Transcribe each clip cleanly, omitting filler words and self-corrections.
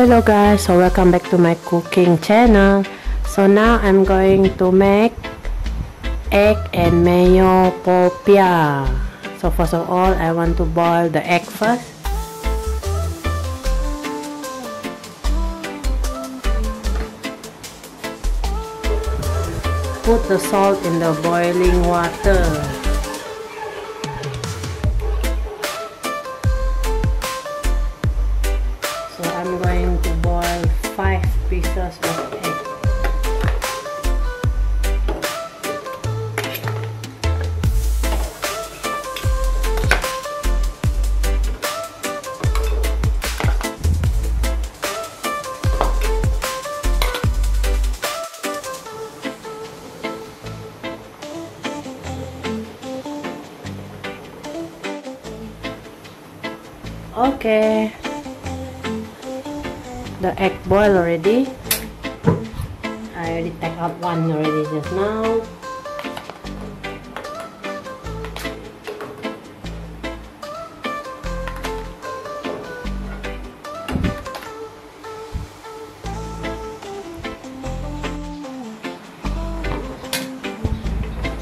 Hello guys, so welcome back to my cooking channel. So now I'm going to make egg and mayo popiah. So first of all, I want to boil the egg first. Put the salt in the boiling water. So I'm going to boil 5 pieces of egg. Okay, the egg boiled already. I already take out one already just now.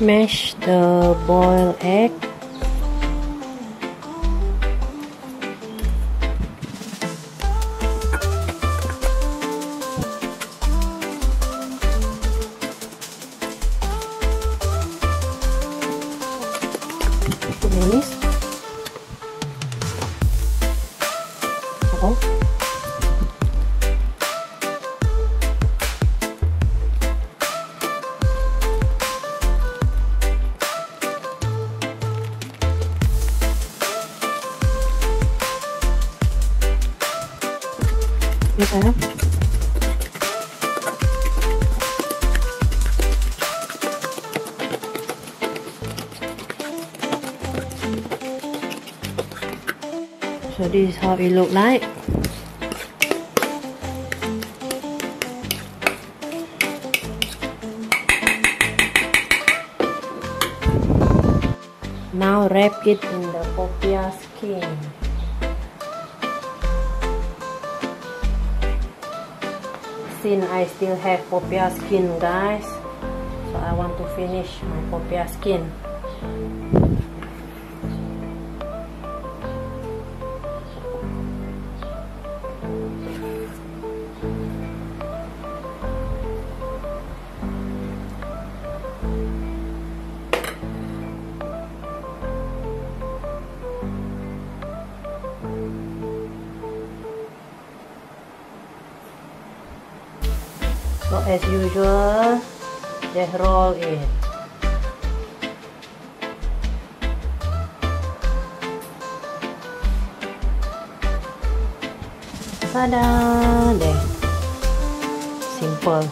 Mash the boiled egg. Manis. Oh. Okay. So this is how it look like. Now wrap it in the popiah skin. Since I still have popiah skin, guys, so I want to finish my popiah skin. So as usual, just roll it. Tada! There. Simple.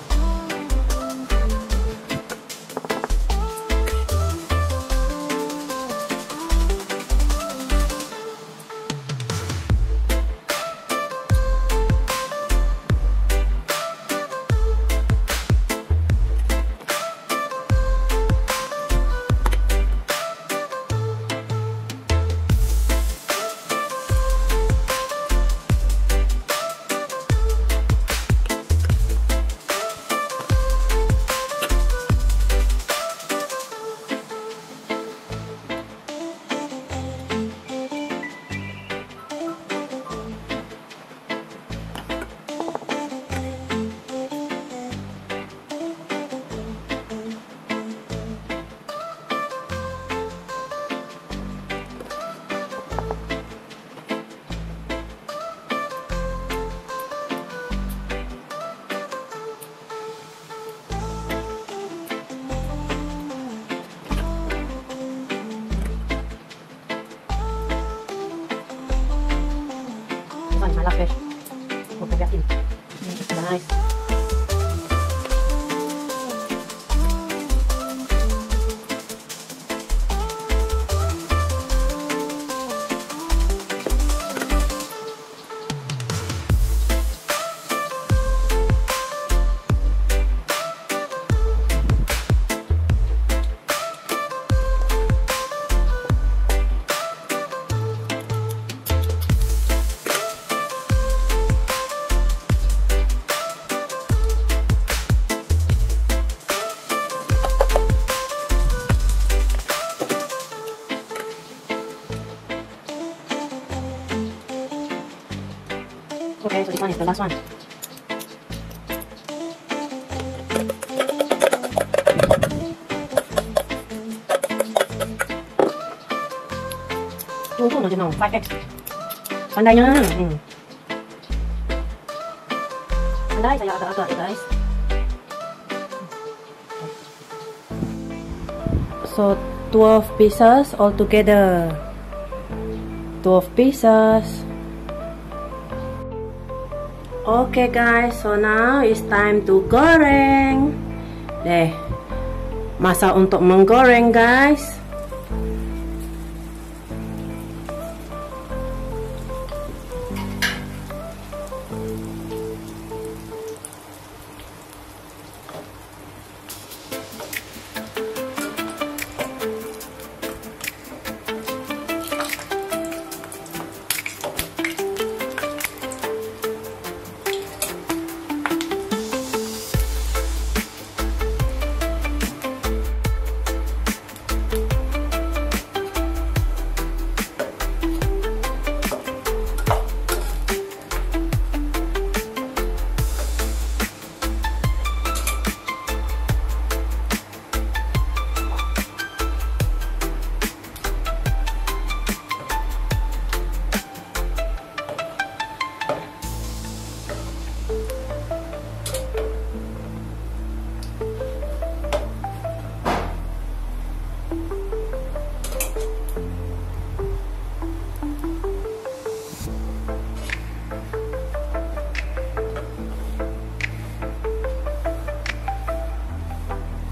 I love fish. Nice. Okay, so this one is the last one. Tunggu nanti mau 5x. Pandainya. Pandai saya agak-agak guys. So 12 pieces all together. 12 pieces. Okay guys, so now it's time to goreng. Deh, masa untuk menggoreng guys.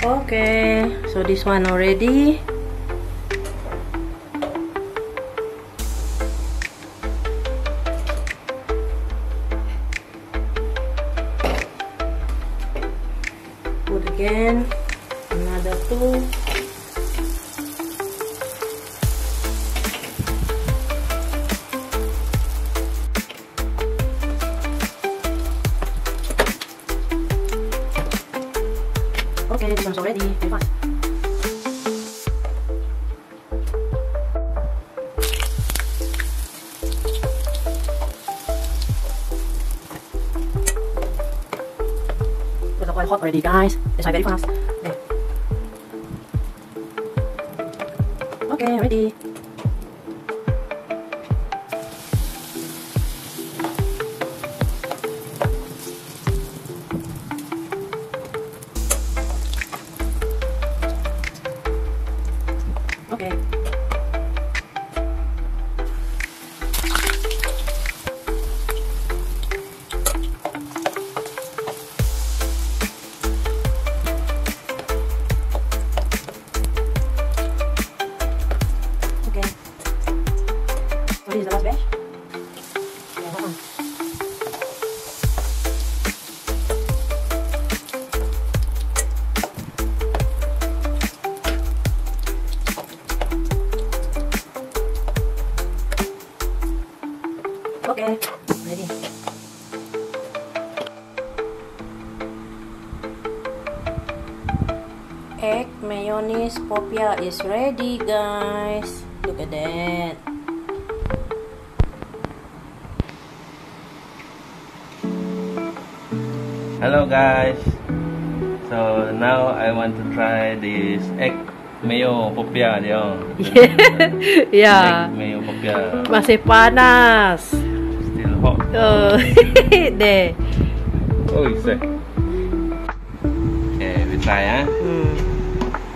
Okay, so this one already. Put again another 2. Okay, this one's already very fast. It's quite hot already, guys. That's why very fast. There. Okay, ready. Okay. Okay. So this is the last batch. Yeah, that one. Okay, ready. Egg mayonnaise popiah is ready, guys. Look at that. Hello guys. So now I want to try this egg mayo popiah dia. Yeah. Egg mayo popiah. Masih panas. Still hot. Oh, there. Oh, it's a. Okay, we try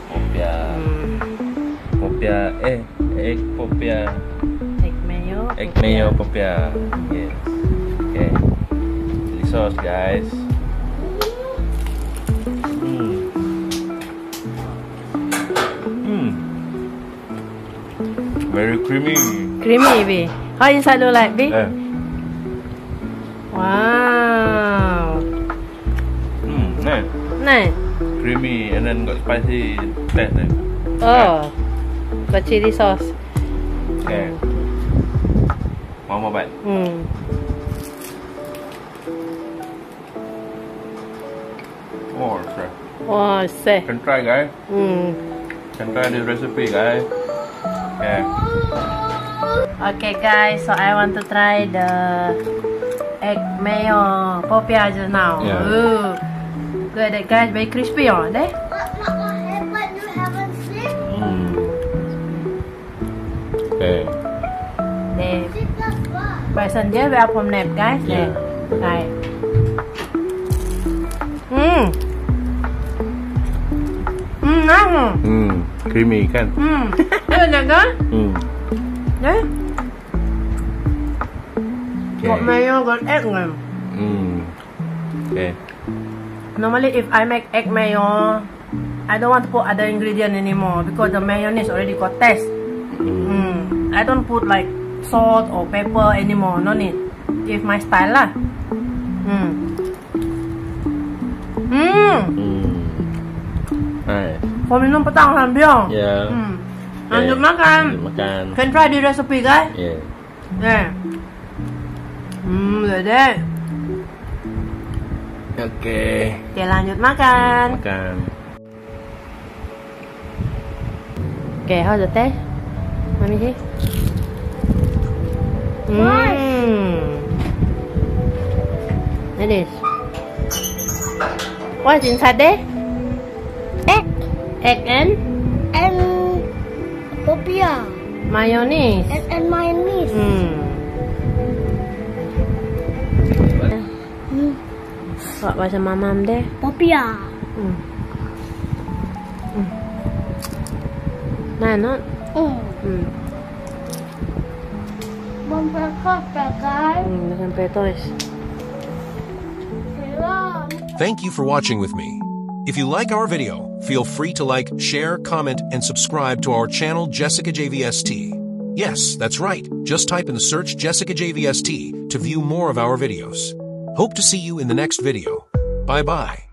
Popiah. Popiah. Egg popiah. Egg mayo. Egg mayo popiah. Yes. Okay. Chili sauce, guys. Very creamy. Creamy, B. How inside look like, B? Wow. Nice. Nice. Creamy and then got spicy taste. Oh, got chili sauce. Okay. One more bite. Oh, sure. Oh, say. Can try, guys. Can try this recipe, guys. Okay. Okay, guys. So I want to try the egg mayo popiah just now. Yeah. Ooh. Good, guys. Very crispy on there. What happened? You haven't seen? Okay. Nè, Sit down, what? bài sân dễ vào phòng nẹp guys. Nè, Yeah. này. Ngon. Creamy kan? Đây nè guys. Đấy. Got Okay. mayo, got egg nè. Okay. Normally, if I make egg mayo, I don't want to put other ingredient anymore because the mayonnaise already got taste. I don't put like salt or pepper anymore. No need. It's my style lah. Nice. Kau minum petang sambil. Yeah. Lanjut makan. Lanjut makan. Can try the recipe guys. Yeah. Yeah. Udah. Okay. Okay, lanjut makan. Makan. Okay, how's the taste? Let me see. It is. What's inside there? Egg Egg and and popia mayonnaise. and mayonnaise. What was the mamam there? Popia. Nah, not. Bon pepper, guys. Sampai toys. Thank you for watching with me. If you like our video, feel free to like, share, comment, and subscribe to our channel Jessicajvst. Yes, that's right. Just type in the search Jessicajvst to view more of our videos. Hope to see you in the next video. Bye-bye.